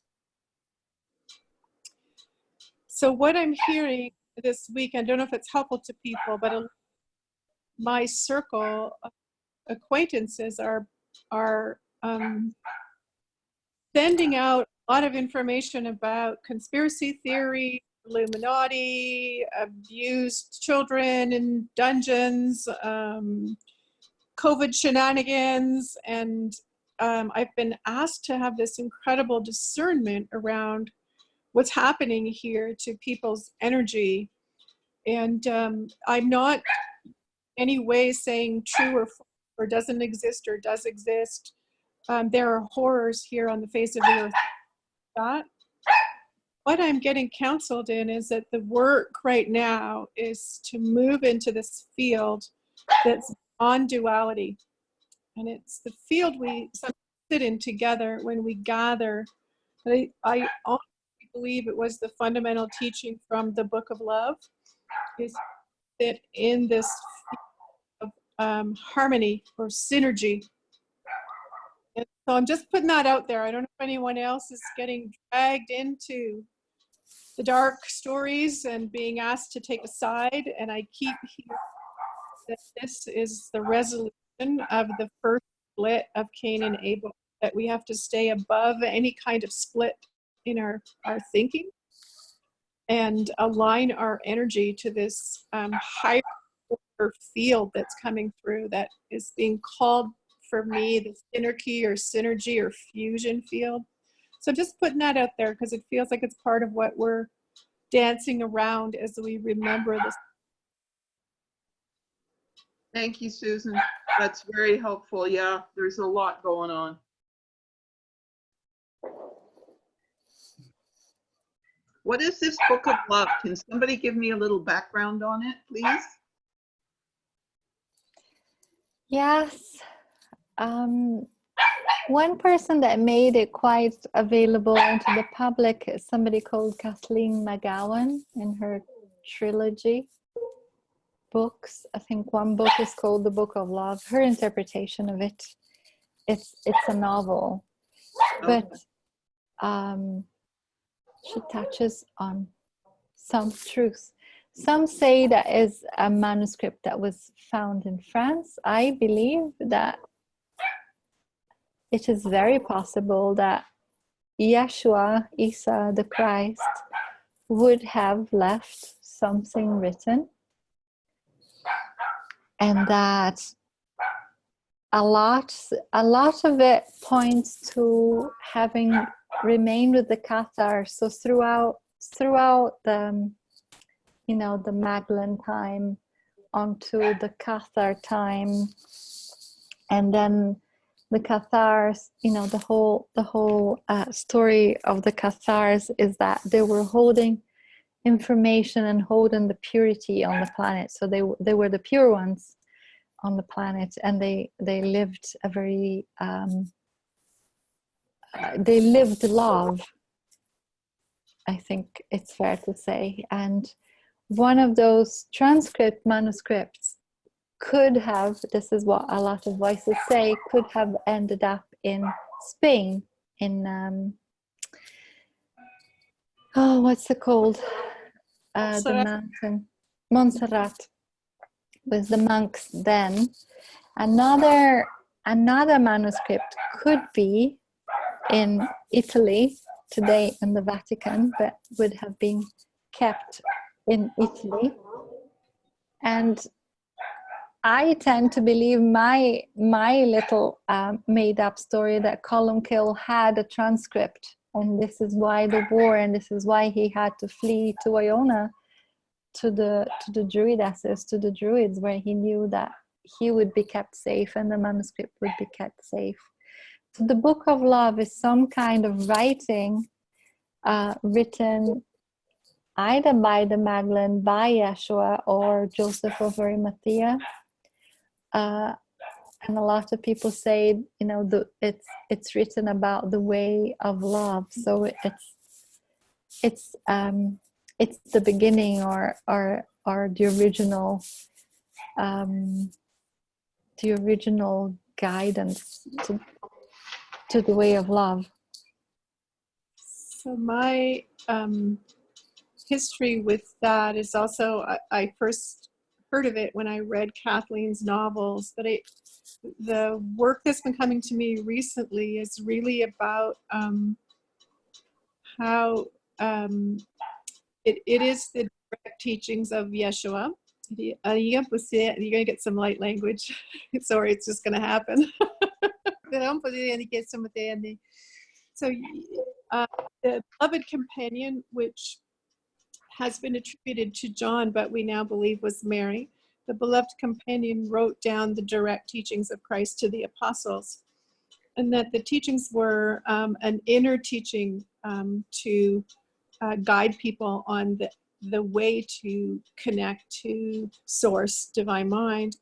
So what I'm hearing this week, I don't know if it's helpful to people, but my circle of acquaintances are sending out a lot of information about conspiracy theory, Illuminati, abused children in dungeons, COVID shenanigans, and I've been asked to have this incredible discernment around what's happening here to people's energy. And I'm not any way saying true or false or doesn't exist or does exist. There are horrors here on the face of the earth. What I'm getting counseled in is that the work right now is to move into this field that's on duality. And it's the field we sit in together when we gather. I honestly believe it was the fundamental teaching from the Book of Love, is that in this field of harmony or synergy. And so I'm just putting that out there. I don't know if anyone else is getting dragged into the dark stories and being asked to take a side. And I keep hearing that this is the resolution of the first split of Cain and Abel, that we have to stay above any kind of split in our thinking and align our energy to this higher field that's coming through, that is being called for me the synarchy or synergy or fusion field. So just putting that out there because it feels like it's part of what we're dancing around as we remember this.
Thank you, Susan. That's very helpful. Yeah, there's a lot going on. What is this Book of Love? Can somebody give me a little background on it, please?
Yes. One person that made it quite available into the public is somebody called Kathleen McGowan in her trilogy books. I think one book is called The Book of Love. Her interpretation of it, it's a novel, but she touches on some truths. Some say that is a manuscript that was found in France. I believe that it is very possible that Yeshua, Isa, the Christ, would have left something written, and that a lot of it points to having remained with the Cathars. So throughout the the Magdalene time onto the Cathar time, and then the Cathars, the whole story of the Cathars is that they were holding information and holding the purity on the planet. So they were the pure ones on the planet, and they lived a very they lived love, I think it's fair to say. And one of those transcript manuscripts could have, this is what a lot of voices say, could have ended up in Spain, in what's it called? The mountain, Montserrat, with the monks then. Another manuscript could be in Italy today in the Vatican, but would have been kept in Italy. And I tend to believe my little made up story that Columbkill had a transcript, and this is why the war, and this is why he had to flee to Iona, to the Druidesses, to the Druids, where he knew that he would be kept safe and the manuscript would be kept safe. So the Book of Love is some kind of writing written either by the Magdalene, by Yeshua, or Joseph of Arimathea. And a lot of people say, it's written about the way of love. So it's the beginning, or the original guidance to the way of love.
So my history with that is also, I first heard of it when I read Kathleen's novels, but the work that's been coming to me recently is really about how it is the direct teachings of Yeshua. You're going to get some light language. Sorry, it's just going to happen. So the beloved companion, which has been attributed to John, but we now believe was Mary, the beloved companion wrote down the direct teachings of Christ to the apostles, and that the teachings were an inner teaching to guide people on the way to connect to source, divine mind.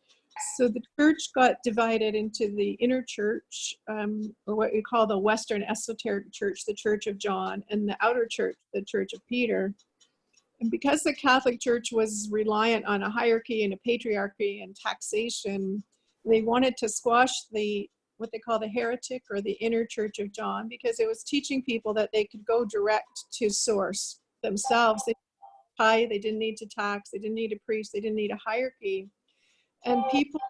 So the church got divided into the inner church, or what we call the Western esoteric church, the Church of John, and the outer church, the Church of Peter. And because the Catholic Church was reliant on a hierarchy and a patriarchy and taxation, they wanted to squash what they call the heretic, or the inner Church of John, because it was teaching people that they could go direct to source themselves. They didn't need to tax, they didn't need a priest, they didn't need a hierarchy. And people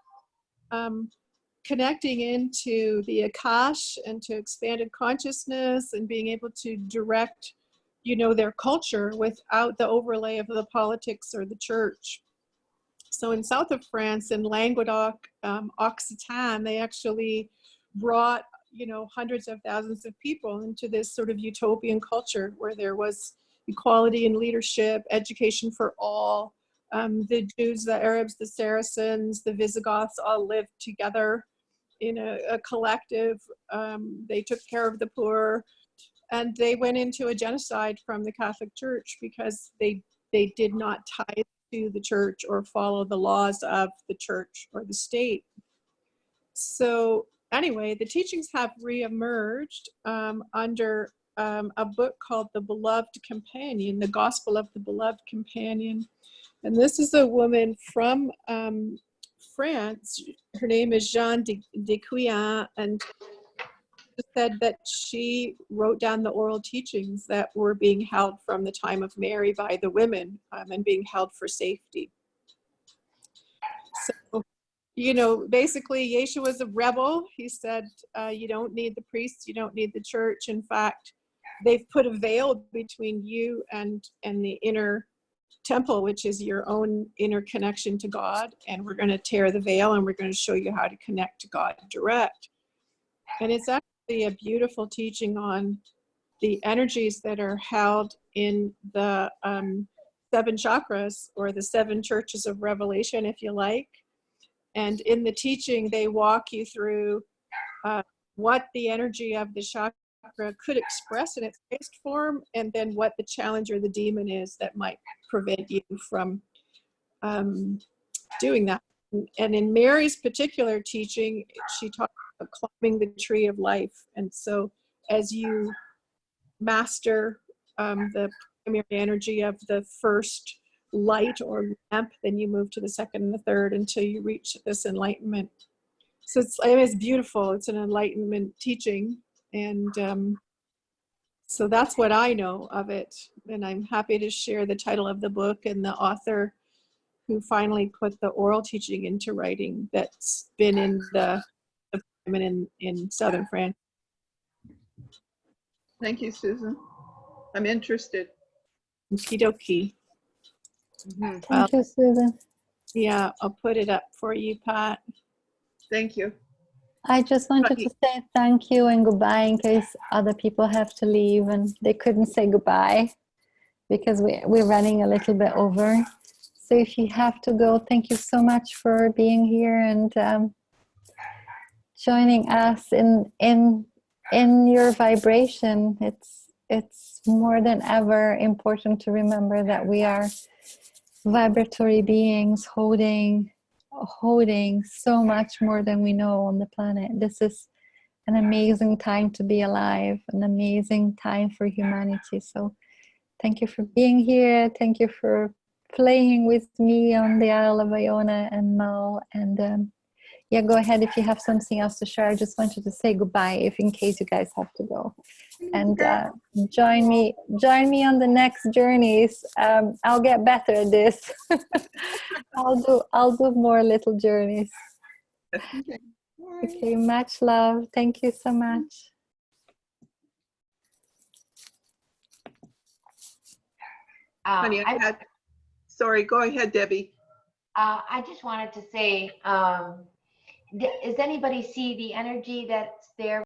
connecting into the Akash and to expanded consciousness and being able to direct, their culture without the overlay of the politics or the church. So in south of France, in Languedoc, Occitan, they actually brought hundreds of thousands of people into this sort of utopian culture where there was equality in leadership, education for all. The Jews, the Arabs, the Saracens, the Visigoths all lived together in a collective. They took care of the poor, and they went into a genocide from the Catholic Church because they did not tie to the church or follow the laws of the church or the state. So anyway, the teachings have reemerged under a book called The Beloved Companion, The Gospel of the Beloved Companion. And this is a woman from France. Her name is Jeanne de Quillan, and said that she wrote down the oral teachings that were being held from the time of Mary by the women and being held for safety. So, basically Yeshua was a rebel. He said, you don't need the priests, you don't need the church. In fact, they've put a veil between you and the inner temple, which is your own inner connection to God. And we're going to tear the veil and we're going to show you how to connect to God direct. And it's actually a beautiful teaching on the energies that are held in the 7 chakras, or the 7 churches of revelation, if you like. And in the teaching, they walk you through what the energy of the chakra could express in its highest form, and then what the challenge or the demon is that might prevent you from doing that. And in Mary's particular teaching, she talks about climbing the tree of life. And so as you master the primary energy of the first light or lamp, then you move to the second and the third until you reach this enlightenment. So it's beautiful. It's an enlightenment teaching. And so that's what I know of it. And I'm happy to share the title of the book and the author who finally put the oral teaching into writing that's been in the in southern France.
Thank you, Susan. I'm interested.
Okie dokie.
Thank you, Susan.
Yeah, I'll put it up for you, Pat.
Thank you.
I just wanted to say thank you and goodbye in case other people have to leave and they couldn't say goodbye because we're running a little bit over. So if you have to go, thank you so much for being here and joining us in your vibration. It's more than ever important to remember that we are vibratory beings holding so much more than we know on the planet. This is an amazing time to be alive, an amazing time for humanity. So thank you for being here. Thank you for playing with me on the Isle of Iona and Mull. And yeah, go ahead if you have something else to share. I just wanted to say goodbye in case you guys have to go. And join me on the next journeys. I'll get better at this. I'll do more little journeys. Okay, much love. Thank you so much.
Honey, sorry, go ahead, Debbie.
I just wanted to say, does anybody see the energy that's there